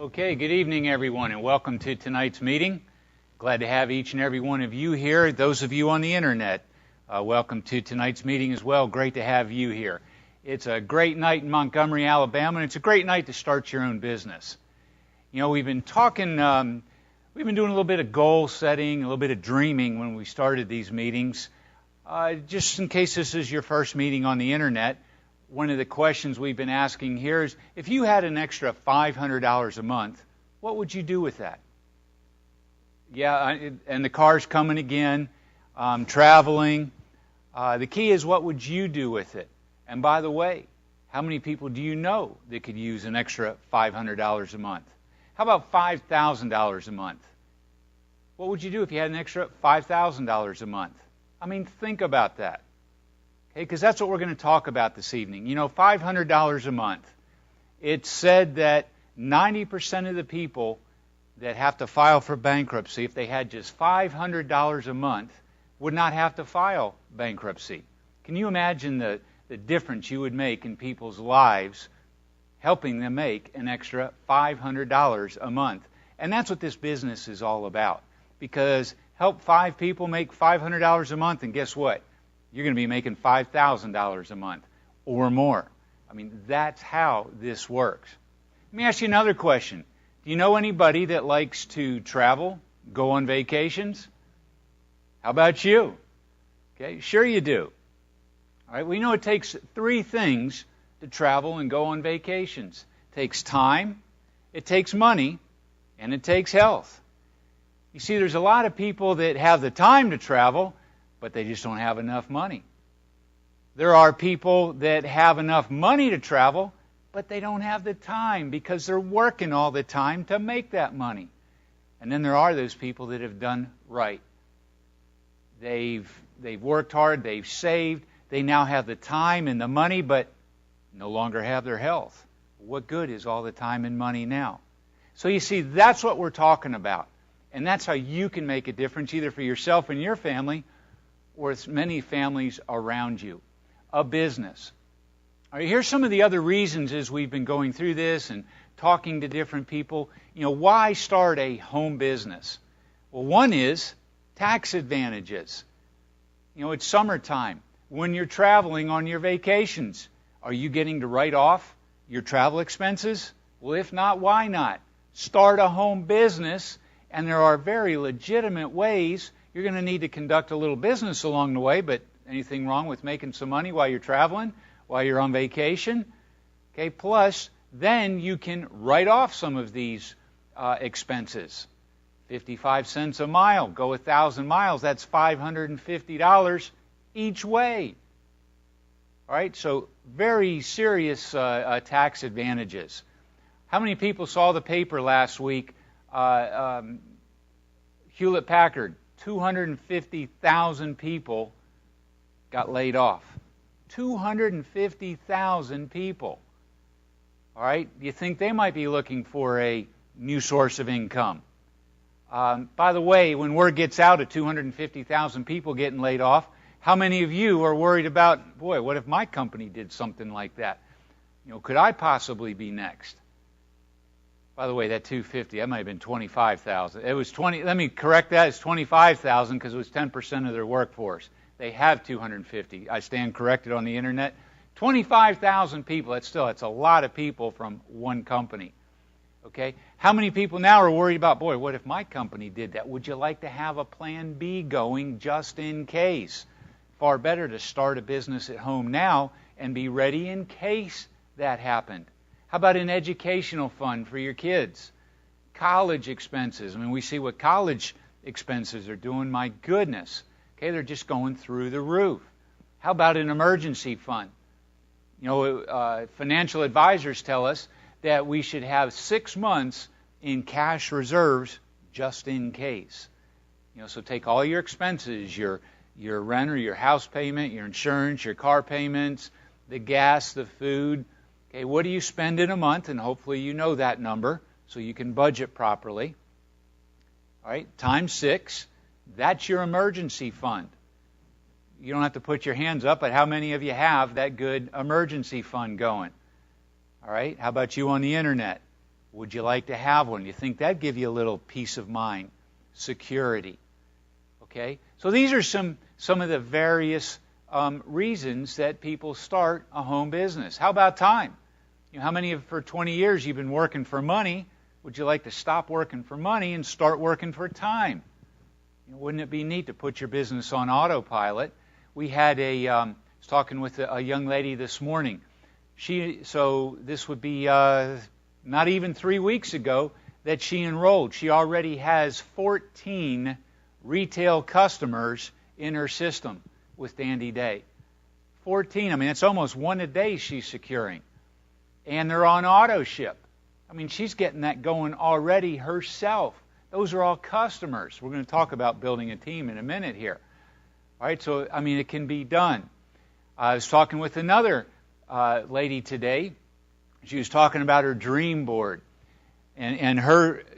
Okay, good evening, everyone, and welcome to tonight's meeting. Glad to have each and every one of you here. Those of you on the internet, welcome to tonight's meeting as well. Great to have you here. It's a great night in Montgomery, Alabama, and it's a great night to start your own business. You know, we've been doing a little bit of goal setting, a little bit of dreaming when we started these meetings. Just in case this is your first meeting on the internet, one of the questions we've been asking here is, if you had an extra $500 a month, what would you do with that? Yeah, and the car's coming again, traveling. The key is, what would you do with it? And by the way, how many people do you know that could use an extra $500 a month? How about $5,000 a month? What would you do if you had an extra $5,000 a month? I mean, think about that. Okay, because that's what we're going to talk about this evening. You know, $500 a month. It's said that 90% of the people that have to file for bankruptcy, if they had just $500 a month, would not have to file bankruptcy. Can you imagine the difference you would make in people's lives helping them make an extra $500 a month? And that's what this business is all about. Because help 5 people make $500 a month, and guess what? You're going to be making $5,000 a month or more. I mean, that's how this works. Let me ask you another question. Do you know anybody that likes to travel, go on vacations? How about you? Okay, sure you do. All right, we know it takes 3 things to travel and go on vacations. It takes time, it takes money, and it takes health. You see, there's a lot of people that have the time to travel, but they just don't have enough money. There are people that have enough money to travel, but they don't have the time because they're working all the time to make that money. And then there are those people that have done right. They've worked hard, they've saved, they now have the time and the money, but no longer have their health. What good is all the time and money now? So you see, that's what we're talking about. And that's how you can make a difference, either for yourself and your family, or with many families around you. A business. All right, here's some of the other reasons as we've been going through this and talking to different people. You know, why start a home business? Well, one is tax advantages. You know, it's summertime. When you're traveling on your vacations, are you getting to write off your travel expenses? Well, if not, why not? Start a home business, and there are very legitimate ways. You're going to need to conduct a little business along the way, but anything wrong with making some money while you're traveling, while you're on vacation? Okay, plus, then you can write off some of these expenses. 55 cents a mile, go 1,000 miles, that's $550 each way. All right, so very serious tax advantages. How many people saw the paper last week? Hewlett-Packard, 250,000 people got laid off. 250,000 people. All right, you think they might be looking for a new source of income? By the way, when word gets out of 250,000 people getting laid off, how many of you are worried about, boy, what if my company did something like that? You know, could I possibly be next? By the way, that 250, that might have been 25,000. It was 20. Let me correct that. It's 25,000 because it was 10% of their workforce. They have 250. I stand corrected on the internet. 25,000 people. That's a lot of people from one company. Okay? How many people now are worried about, boy, what if my company did that? Would you like to have a plan B going just in case? Far better to start a business at home now and be ready in case that happened. How about an educational fund for your kids? College expenses. I mean, we see what college expenses are doing. My goodness. Okay, they're just going through the roof. How about an emergency fund? You know, financial advisors tell us that we should have 6 months in cash reserves just in case. You know, so take all your expenses, your rent or your house payment, your insurance, your car payments, the gas, the food. Okay, what do you spend in a month? And hopefully you know that number so you can budget properly. All right, times 6, that's your emergency fund. You don't have to put your hands up, but how many of you have that good emergency fund going? All right, how about you on the internet? Would you like to have one? You think that'd give you a little peace of mind, security? Okay, so these are some of the various reasons that people start a home business. How about time? How many of for 20 years you've been working for money? Would you like to stop working for money and start working for time? Wouldn't it be neat to put your business on autopilot? We had I was talking with a young lady this morning. So this would be not even 3 weeks ago that she enrolled. She already has 14 retail customers in her system with Dandy Day. 14. I mean, it's almost one a day she's securing. And they're on auto ship. I mean, she's getting that going already herself. Those are all customers. We're going to talk about building a team in a minute here. All right, so, I mean, it can be done. I was talking with another lady today. She was talking about her dream board. And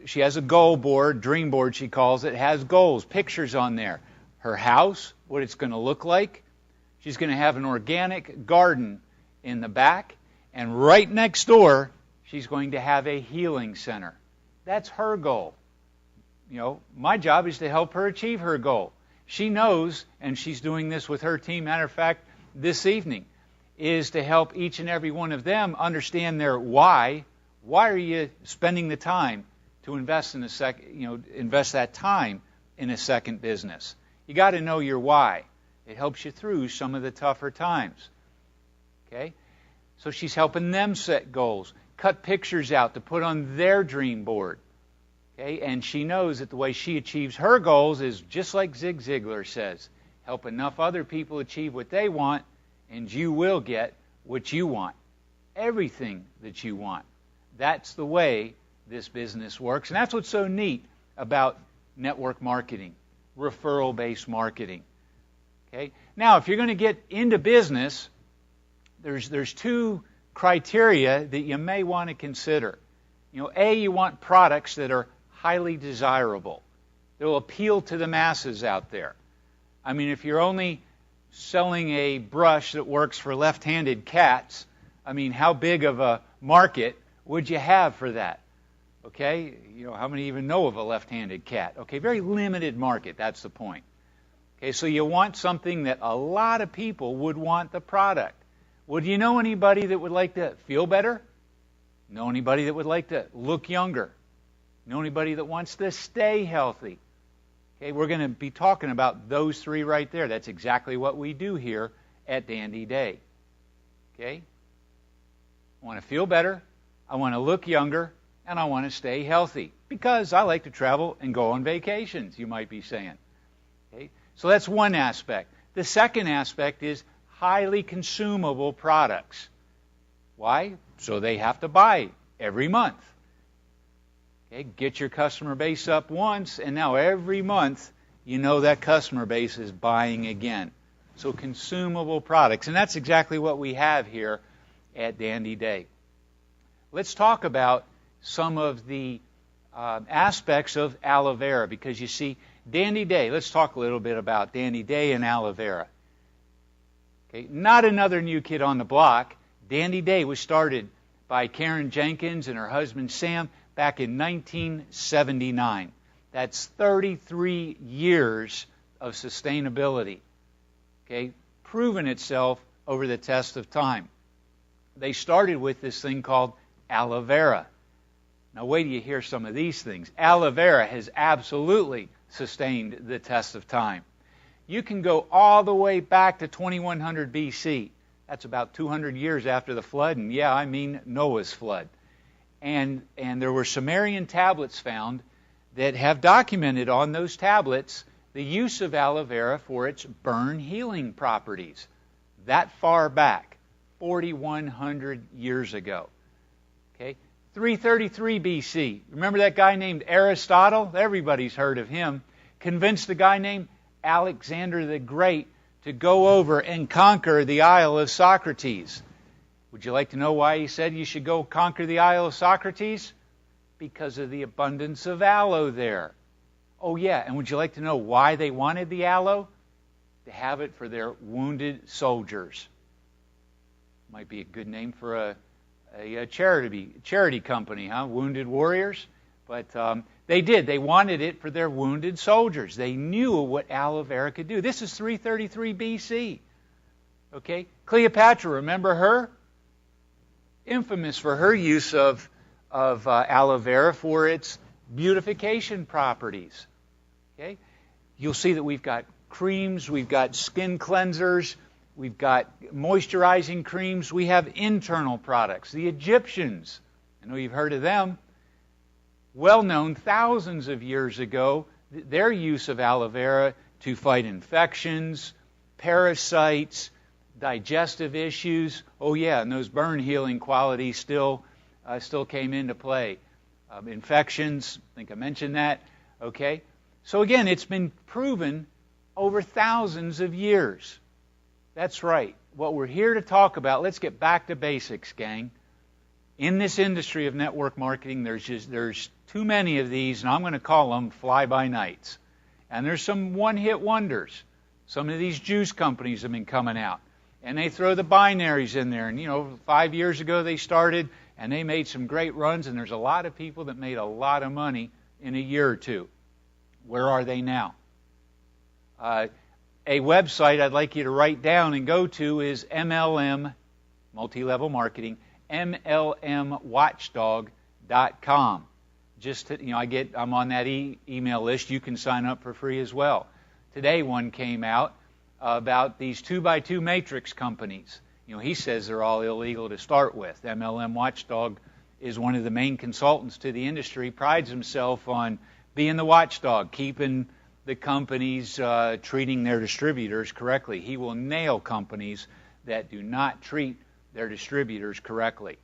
she has a goal board, dream board she calls it, has goals, pictures on there. Her house, what it's going to look like. She's going to have an organic garden in the back. And right next door, she's going to have a healing center. That's her goal. My job is to help her achieve her goal. She knows, and she's doing this with her team. Matter of fact, this evening, is to help each and every one of them understand their why. Why are you spending the time to invest in invest that time in a second business? You got to know your why. It helps you through some of the tougher times. Okay? So she's helping them set goals, cut pictures out to put on their dream board. Okay? And she knows that the way she achieves her goals is just like Zig Ziglar says, help enough other people achieve what they want, and you will get what you want. Everything that you want. That's the way this business works. And that's what's so neat about network marketing, referral-based marketing. Okay? Now, if you're going to get into business, there's two criteria that you may want to consider. A, you want products that are highly desirable. That will appeal to the masses out there. I mean, if you're only selling a brush that works for left-handed cats, I mean, how big of a market would you have for that? Okay? How many even know of a left-handed cat? Okay, very limited market, that's the point. Okay, so you want something that a lot of people would want the product. Well, do you know anybody that would like to feel better? Know anybody that would like to look younger? Know anybody that wants to stay healthy? Okay, we're going to be talking about those three right there. That's exactly what we do here at Dandy Day. Okay? I want to feel better, I want to look younger, and I want to stay healthy. Because I like to travel and go on vacations, you might be saying. Okay? So that's one aspect. The second aspect is highly consumable products. Why? So they have to buy every month. Okay, get your customer base up once, and now every month that customer base is buying again. So consumable products. And that's exactly what we have here at Dandy Day. Let's talk about some of the aspects of aloe vera, because you see, Dandy Day, let's talk a little bit about Dandy Day and aloe vera. Okay, not another new kid on the block. Dandy Day was started by Karen Jenkins and her husband Sam back in 1979. That's 33 years of sustainability. Okay, proven itself over the test of time. They started with this thing called aloe vera. Now wait till you hear some of these things. Aloe vera has absolutely sustained the test of time. You can go all the way back to 2100 BC. That's about 200 years after the flood, and yeah, I mean Noah's flood. And there were Sumerian tablets found that have documented on those tablets the use of aloe vera for its burn healing properties. That far back, 4,100 years ago. Okay, 333 BC. Remember that guy named Aristotle? Everybody's heard of him. Convinced a guy named Alexander the Great to go over and conquer the Isle of Socrates. Would you like to know why he said you should go conquer the Isle of Socrates? Because of the abundance of aloe there. Oh yeah, and would you like to know why they wanted the aloe? To have it for their wounded soldiers. Might be a good name for a charity company, Wounded Warriors. But they did. They wanted it for their wounded soldiers. They knew what aloe vera could do. This is 333 BC. Okay? Cleopatra, remember her? Infamous for her use of aloe vera for its beautification properties. Okay? You'll see that we've got creams, we've got skin cleansers, we've got moisturizing creams, we have internal products. The Egyptians, I know you've heard of them, well known thousands of years ago, their use of aloe vera to fight infections, parasites, digestive issues. Oh yeah, and those burn healing qualities still came into play. Infections, I think I mentioned that. Okay, so again, it's been proven over thousands of years. That's right. What we're here to talk about, let's get back to basics, gang. In this industry of network marketing, there's too many of these, and I'm going to call them fly-by-nights. And there's some one-hit wonders. Some of these juice companies have been coming out, and they throw the binaries in there. And 5 years ago they started, and they made some great runs, and there's a lot of people that made a lot of money in a year or two. Where are they now? A website I'd like you to write down and go to is MLM, multi-level marketing, MLMwatchdog.com. I'm on that email list. You can sign up for free as well. Today one came out about these 2x2 matrix companies. He says they're all illegal to start with. MLM Watchdog is one of the main consultants to the industry, prides himself on being the watchdog, keeping the companies treating their distributors correctly. He will nail companies that do not treat their distributors correctly.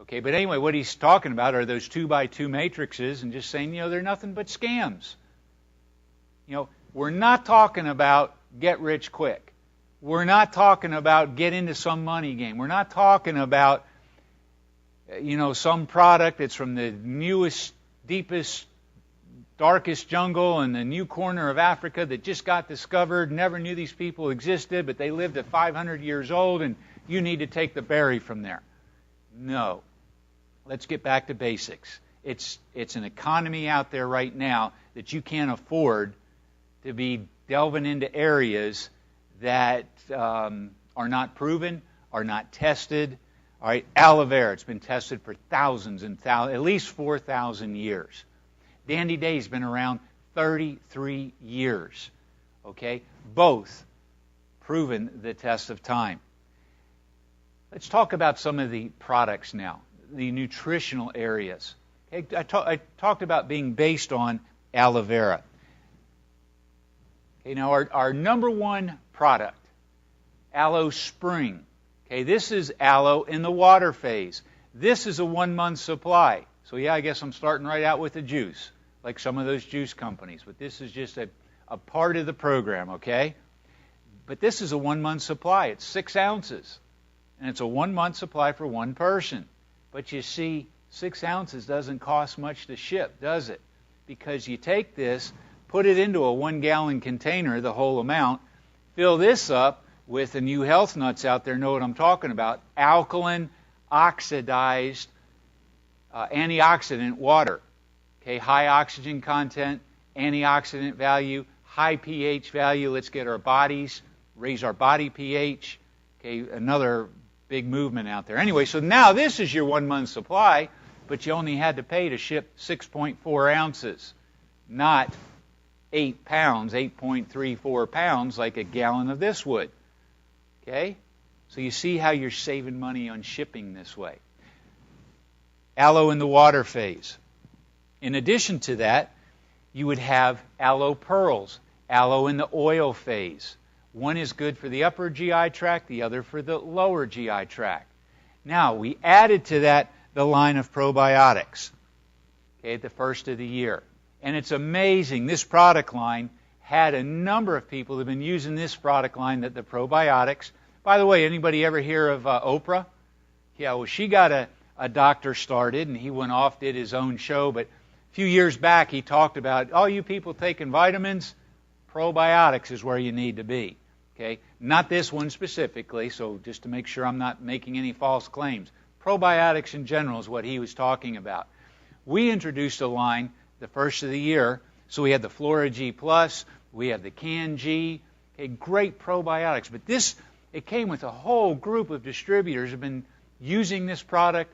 Okay, but anyway, what he's talking about are those 2x2 matrices and just saying, they're nothing but scams. We're not talking about get rich quick. We're not talking about get into some money game. We're not talking about, some product that's from the newest, deepest, darkest jungle in the new corner of Africa that just got discovered, never knew these people existed, but they lived at 500 years old, and you need to take the berry from there. No. Let's get back to basics. It's an economy out there right now that you can't afford to be delving into areas that are not proven, are not tested. All right, aloe vera, it's been tested for thousands and thousands, at least 4,000 years. Dandy Day's been around 33 years. Okay, both proven the test of time. Let's talk about some of the products now, the nutritional areas. Okay, I talked about being based on aloe vera. Okay, now our number one product, Aloe Spring. Okay, this is aloe in the water phase. This is a 1 month supply. So yeah, I guess I'm starting right out with the juice, like some of those juice companies. But this is just a part of the program, okay? But this is a 1 month supply. It's 6 ounces. And it's a 1 month supply for one person. But you see, 6 ounces doesn't cost much to ship, does it? Because you take this, put it into a 1 gallon container, the whole amount, fill this up with, and you health nuts out there know what I'm talking about, alkaline, oxidized, antioxidant water. Okay, high oxygen content, antioxidant value, high pH value. Let's get our bodies, raise our body pH. Okay, another big movement out there. Anyway, so now this is your 1 month supply, but you only had to pay to ship 6.4 ounces, not 8 pounds, 8.34 pounds like a gallon of this would. Okay? So you see how you're saving money on shipping this way. Aloe in the water phase. In addition to that, you would have aloe pearls, aloe in the oil phase. One is good for the upper GI tract, the other for the lower GI tract. Now, we added to that the line of probiotics, okay, at the first of the year. And it's amazing, this product line had a number of people that have been using this product line, the probiotics. By the way, anybody ever hear of Oprah? Yeah, well, she got a doctor started, and he went off, did his own show, but a few years back he talked about, all you people taking vitamins, probiotics is where you need to be. Okay, not this one specifically, so just to make sure I'm not making any false claims. Probiotics in general is what he was talking about. We introduced a line the first of the year, so we had the Flora G Plus, we had the Can G, okay, great probiotics. But it came with a whole group of distributors who have been using this product,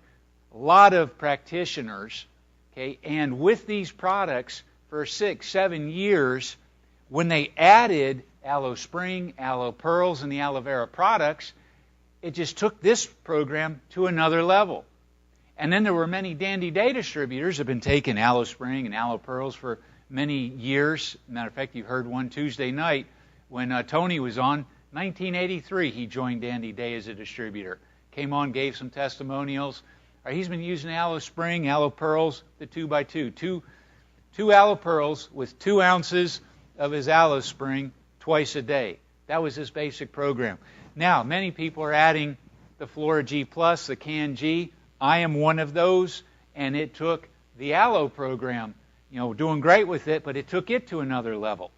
a lot of practitioners, okay, and with these products for 6, 7 years, when they added Aloe Spring, Aloe Pearls, and the Aloe Vera products, it just took this program to another level. And then there were many Dandy Day distributors who have been taking Aloe Spring and Aloe Pearls for many years. Matter of fact, you heard one Tuesday night when Tony was on. 1983, he joined Dandy Day as a distributor. Came on, gave some testimonials. He's been using Aloe Spring, Aloe Pearls, the 2x2. Two Aloe Pearls with 2 ounces of his Aloe Spring twice a day. That was his basic program. Now, many people are adding the Flora G Plus, the Can G. I am one of those, and it took the Aloe program, doing great with it, but it took it to another level.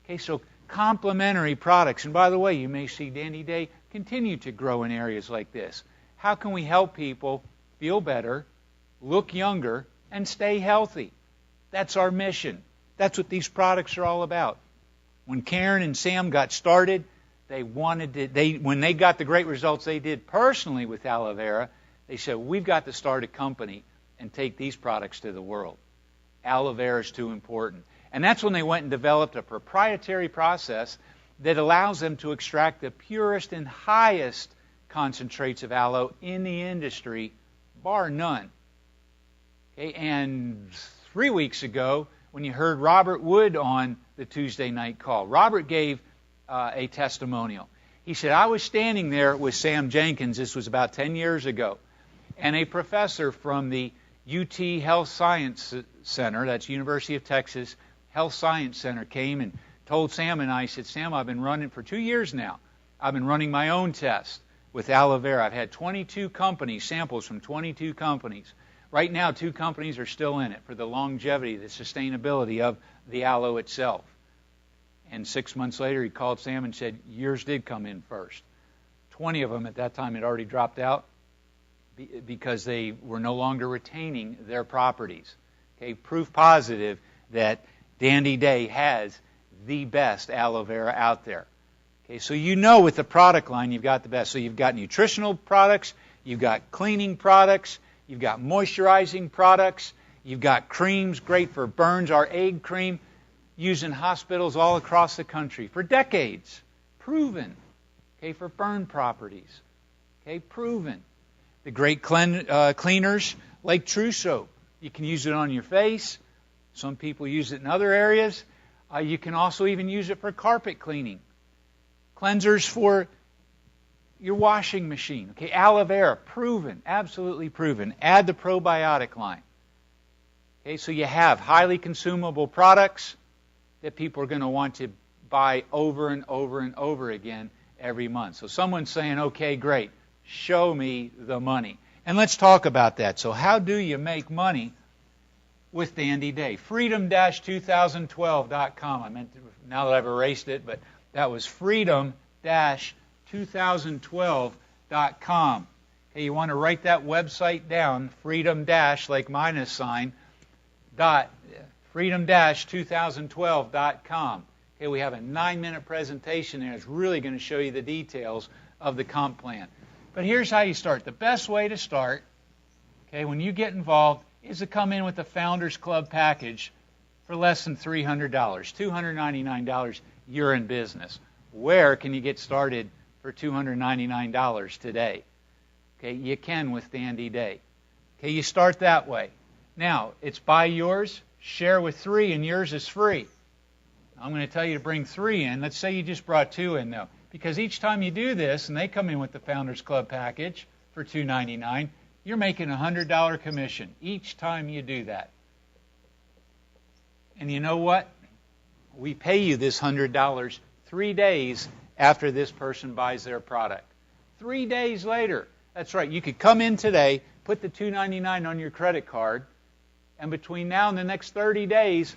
Okay, so complementary products. And by the way, you may see Dandy Day continue to grow in areas like this. How can we help people feel better, look younger, and stay healthy? That's our mission. That's what these products are all about. When Karen and Sam got started, when they got the great results they did personally with aloe vera, they said, we've got to start a company and take these products to the world. Aloe vera is too important. And that's when they went and developed a proprietary process that allows them to extract the purest and highest concentrates of aloe in the industry, bar none. Okay, and 3 weeks ago, when you heard Robert Wood on the Tuesday night call, Robert gave a testimonial. He said, I was standing there with Sam Jenkins, this was about 10 years ago, and a professor from the UT Health Science Center, that's University of Texas Health Science Center, came and told Sam and I, said, Sam, I've been running for 2 years now. I've been running my own test with aloe vera. I've had 22 companies, samples from 22 companies. Right now, 2 companies are still in it for the longevity, the sustainability of the aloe itself. And 6 months later, he called Sam and said, yours did come in first. 20 of them at that time had already dropped out because they were no longer retaining their properties. Okay, proof positive that Dandy Day has the best aloe vera out there. Okay, so with the product line, you've got the best. So you've got nutritional products, you've got cleaning products, you've got moisturizing products, you've got creams, great for burns, our egg cream, used in hospitals all across the country for decades, proven, okay, for burn properties, okay, proven. The great cleaners like True Soap. You can use it on your face. Some people use it in other areas. You can also even use it for carpet cleaning. Cleansers for your washing machine. Okay, aloe vera, proven, absolutely proven. Add the probiotic line. Okay, so you have highly consumable products that people are going to want to buy over and over and over again every month. So someone's saying, okay, great, show me the money. And let's talk about that. So how do you make money with Dandy Day? Freedom-2012.com. Now that I've erased it, but that was freedom-2012.com. Okay, you want to write that website down, freedom-like minus sign, freedom-2012.com. Okay, we have a 9-minute presentation there. It's really going to show you the details of the comp plan. But here's how you start. The best way to start, okay, when you get involved, is to come in with the Founders Club package for less than $300, $299. You're in business. Where can you get started for $299 today? Okay, you can with Dandy Day. Okay, you start that way. Now, it's buy yours, share with 3, and yours is free. I'm going to tell you to bring 3 in. Let's say you just brought 2 in, though. Because each time you do this, and they come in with the Founders Club package for $299, you're making a $100 commission each time you do that. And you know what? We pay you this $100 3 days after this person buys their product. 3 days later. That's right. You could come in today, put the $299 on your credit card, and between now and the next 30 days,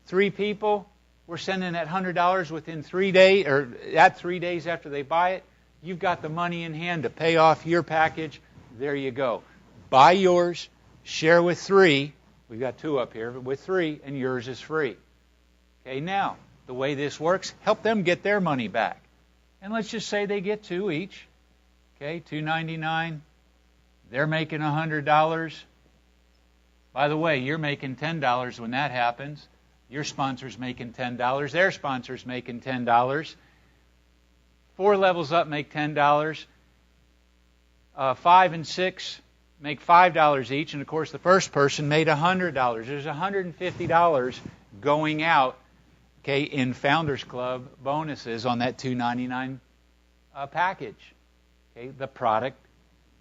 3 people, we're sending that $100 within 3 days, or at 3 days after they buy it. You've got the money in hand to pay off your package There you go. Buy yours, share with 3. We've got 2 up here, but with 3, and yours is free. Okay, now, the way this works, help them get their money back. And let's just say they get 2 each. Okay, $2.99. They're making $100. By the way, you're making $10 when that happens. Your sponsor's making $10. Their sponsor's making $10. 4 levels up make $10. 5 and 6 make $5 each. And, of course, the first person made $100. There's $150 going out, okay, in Founders Club bonuses on that $2.99 package. Okay, the product,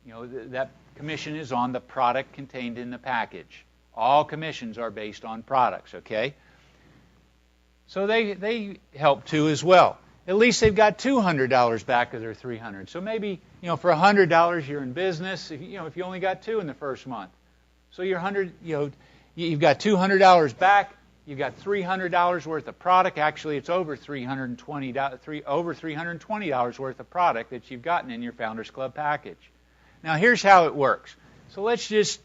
that commission is on the product contained in the package. All commissions are based on products, okay? So they help too as well. At least they've got $200 back of their $300. So maybe, for $100 you're in business, if you only got 2 in the first month. So you've got $200 back, you've got $300 worth of product. Actually, it's over $320 worth of product that you've gotten in your Founders Club package. Now, here's how it works. So let's just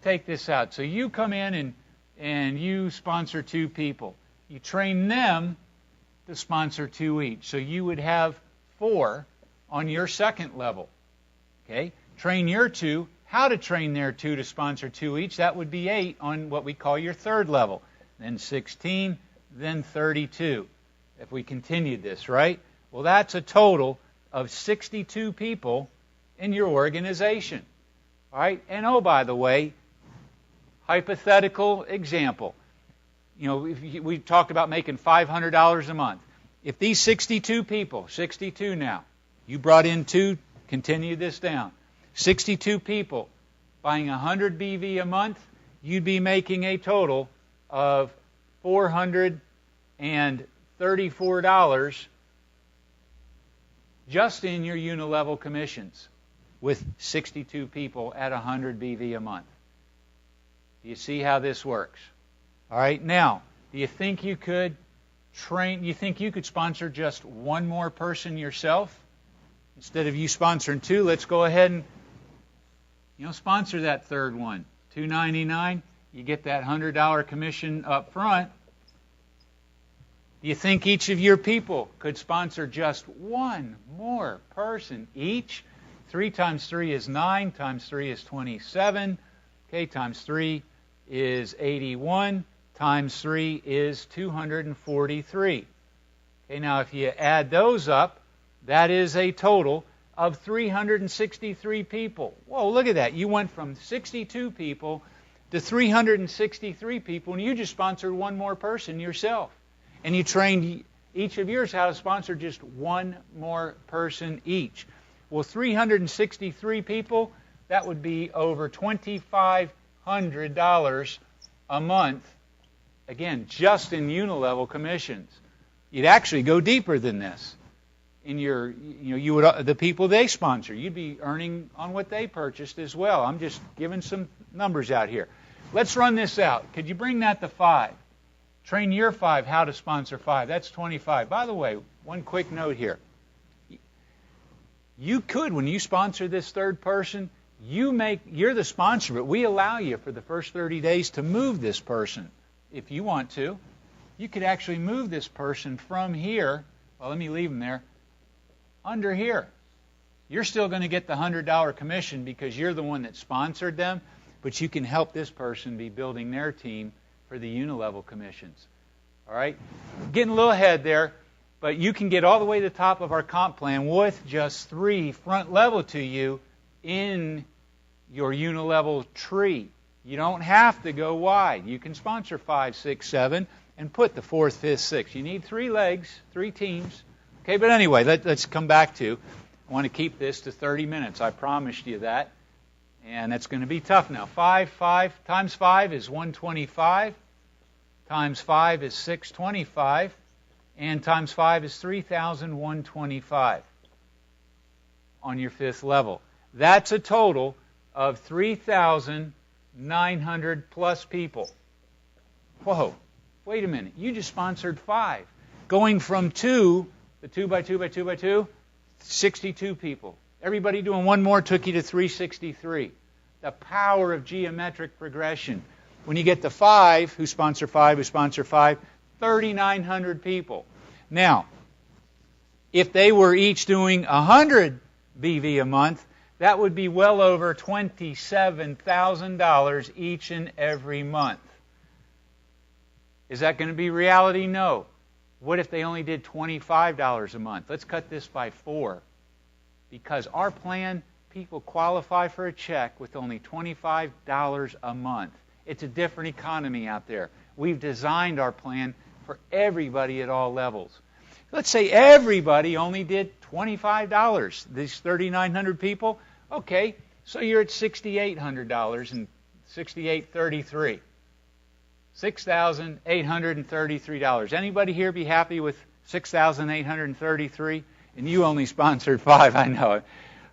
take this out. So you come in and you sponsor 2 people. You train them to sponsor 2 each. So you would have 4 on your second level. Okay? Train your 2. How to train their 2 to sponsor 2 each? That would be 8 on what we call your third level. Then 16, then 32. If we continued this, right? Well, that's a total of 62 people in your organization. All right? And oh, by the way, hypothetical example. We talked about making $500 a month. If these 62 people, 62 now, you brought in 2, continue this down. 62 people buying 100 BV a month, you'd be making a total of $434 just in your unilevel commissions with 62 people at 100 BV a month. Do you see how this works? All right, now, do you think you could sponsor just 1 more person yourself? Instead of you sponsoring 2, let's go ahead and sponsor that third one. $2.99, you get that $100 commission up front. Do you think each of your people could sponsor just 1 more person each? 3 times 3 is 9, times 3 is 27. Okay, times 3 is 81. Times 3 is 243. Okay, now if you add those up, that is a total of 363 people. Whoa, look at that. You went from 62 people to 363 people, and you just sponsored 1 more person yourself. And you trained each of yours how to sponsor just 1 more person each. Well, 363 people, that would be over $2,500 a month. Again, just in unilevel commissions. You'd actually go deeper than this. In your, the people they sponsor, you'd be earning on what they purchased as well. I'm just giving some numbers out here. Let's run this out. Could you bring that to 5? Train your 5 how to sponsor 5. That's 25. By the way, one quick note here. You could, when you sponsor this third person, you're the sponsor, but we allow you for the first 30 days to move this person. If you want to, you could actually move this person from here. Well, let me leave them there. Under here. You're still going to get the $100 commission because you're the one that sponsored them, but you can help this person be building their team for the unilevel commissions. All right? Getting a little ahead there, but you can get all the way to the top of our comp plan with just 3 front level to you in your unilevel tree. You don't have to go wide. You can sponsor 5, 6, 7, and put the 4th, 5th, 6th. You need 3 legs, 3 teams. Okay, but anyway, let's come back to, I want to keep this to 30 minutes. I promised you that. And that's going to be tough now. 5 times 5 is 125. Times 5 is 625. And times 5 is 3,125 on your 5th level. That's a total of 3,900 plus people. Whoa, wait a minute. You just sponsored 5. Going from 2, the 2 by 2 by 2 by 2, 62 people. Everybody doing one more took you to 363. The power of geometric progression. When you get to 5, who sponsor 5, 3,900 people. Now, if they were each doing 100 BV a month, that would be well over $27,000 each and every month. Is that going to be reality? No. What if they only did $25 a month? Let's cut this by 4. Because our plan, people qualify for a check with only $25 a month. It's a different economy out there. We've designed our plan for everybody at all levels. Let's say everybody only did $25. These 3,900 people, okay, so you're at $6,800 and $6,833. $6,833. Anybody here be happy with $6,833? And you only sponsored 5, I know.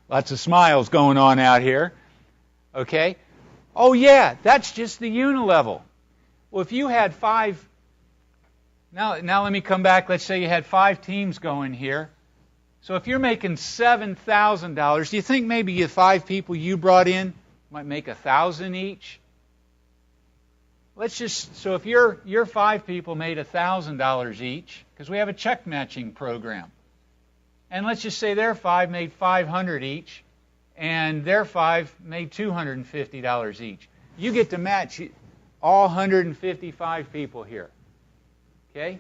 Lots of smiles going on out here. Okay? Oh yeah, that's just the unilevel. Well, if you had 5, now let me come back. Let's say you had 5 teams going here. So if you're making $7,000, do you think maybe the 5 people you brought in might make $1,000 each? So if your 5 people made $1,000 each, because we have a check matching program, and let's just say their 5 made $500 each, and their 5 made $250 each. You get to match all 155 people here. Okay?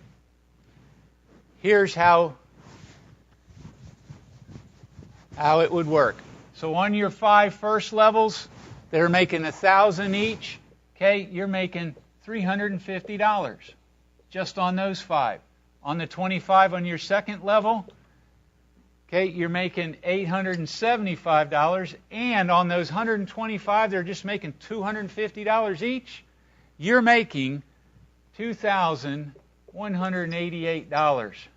Here's how it would work. So on your 5 first levels, they're making $1,000 each. Okay, you're making $350 just on those 5. On the 25 on your second level, okay, you're making $875, and on those 125, they're just making $250 each. You're making $2,188. If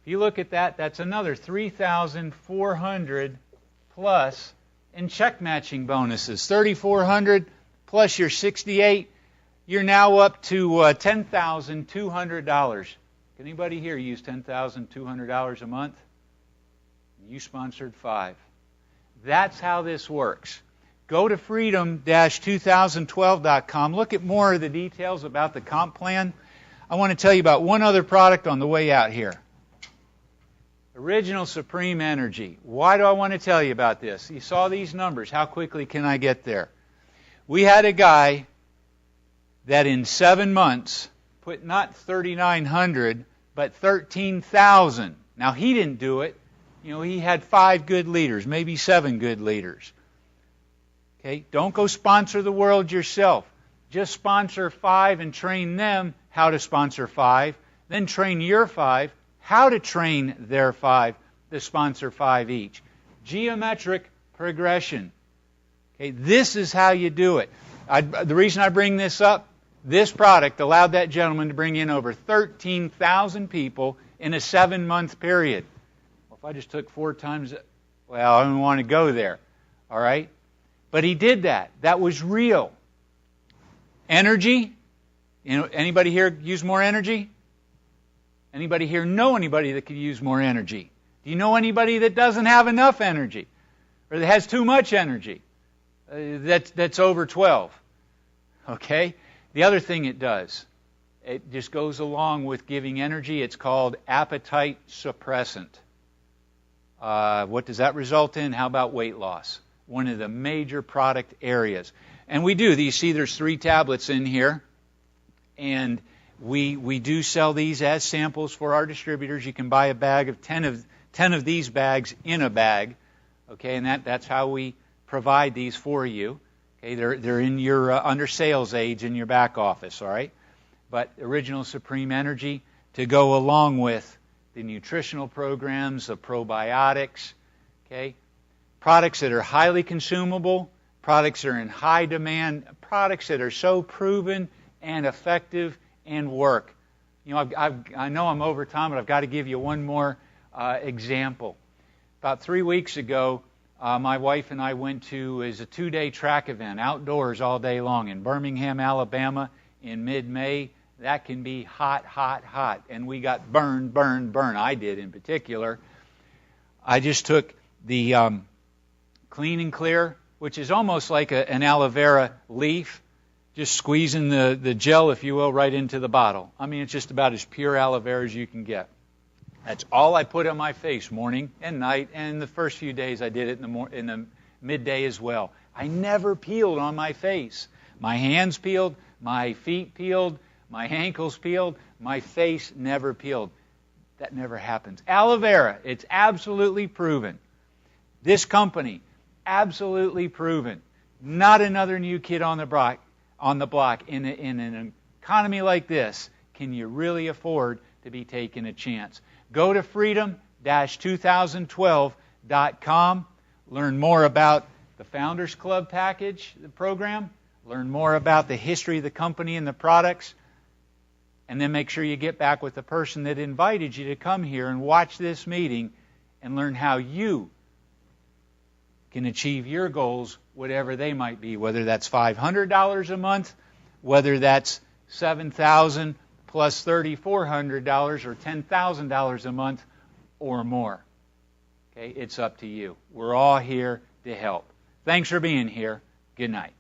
you look at that, that's another $3,400 plus in check matching bonuses. $3,400 plus your $68, you're now up to $10,200. Can anybody here use $10,200 a month? You sponsored 5. That's how this works. Go to freedom-2012.com. Look at more of the details about the comp plan. I want to tell you about one other product on the way out here. Original Supreme Energy. Why do I want to tell you about this? You saw these numbers. How quickly can I get there? We had a guy that in 7 months put not 3,900, but 13,000. Now, he didn't do it. You know, he had 5 good leaders, maybe 7 good leaders. Okay, don't go sponsor the world yourself. Just sponsor 5 and train them how to sponsor 5. Then train your 5 how to train their 5 to sponsor 5 each. Geometric progression. Okay, this is how you do it. The reason I bring this up, this product allowed that gentleman to bring in over 13,000 people in a 7-month period. Well, if I just took 4 times, well, I don't want to go there. All right? But he did that. That was real. Energy. You know, anybody here use more energy? Anybody here know anybody that could use more energy? Do you know anybody that doesn't have enough energy? Or that has too much energy? That's over 12. Okay? The other thing it does, it just goes along with giving energy. It's called appetite suppressant. What does that result in? How about weight loss? One of the major product areas. And we do. You see there's 3 tablets in here. And we do sell these as samples for our distributors. You can buy a bag of 10 of these bags in a bag. Okay, and that's how we provide these for you. Okay, they're in your under sales aids in your back office, all right? But Original Supreme Energy to go along with the nutritional programs, the probiotics, okay? Products that are highly consumable, products that are in high demand, products that are so proven and effective and work. You know, I know I'm over time, but I've got to give you one more example. About 3 weeks ago, my wife and I went to a 2-day track event, outdoors all day long in Birmingham, Alabama in mid-May. That can be hot, hot, hot. And we got burned. I did in particular. I just took the Clean and Clear, which is almost like an aloe vera leaf, just squeezing the gel, if you will, right into the bottle. I mean, it's just about as pure aloe vera as you can get. That's all I put on my face morning and night, and the first few days I did it in the midday as well. I never peeled on my face. My hands peeled, my feet peeled, my ankles peeled, my face never peeled. That never happens. Aloe vera, it's absolutely proven. This company, absolutely proven. Not another new kid on the block. In an economy like this, can you really afford to be taking a chance? Go to freedom-2012.com. Learn more about the Founders Club package, the program. Learn more about the history of the company and the products. And then make sure you get back with the person that invited you to come here and watch this meeting and learn how you can achieve your goals, whatever they might be, whether that's $500 a month, whether that's $7,000 plus $3,400 or $10,000 a month or more. Okay, it's up to you. We're all here to help. Thanks for being here. Good night.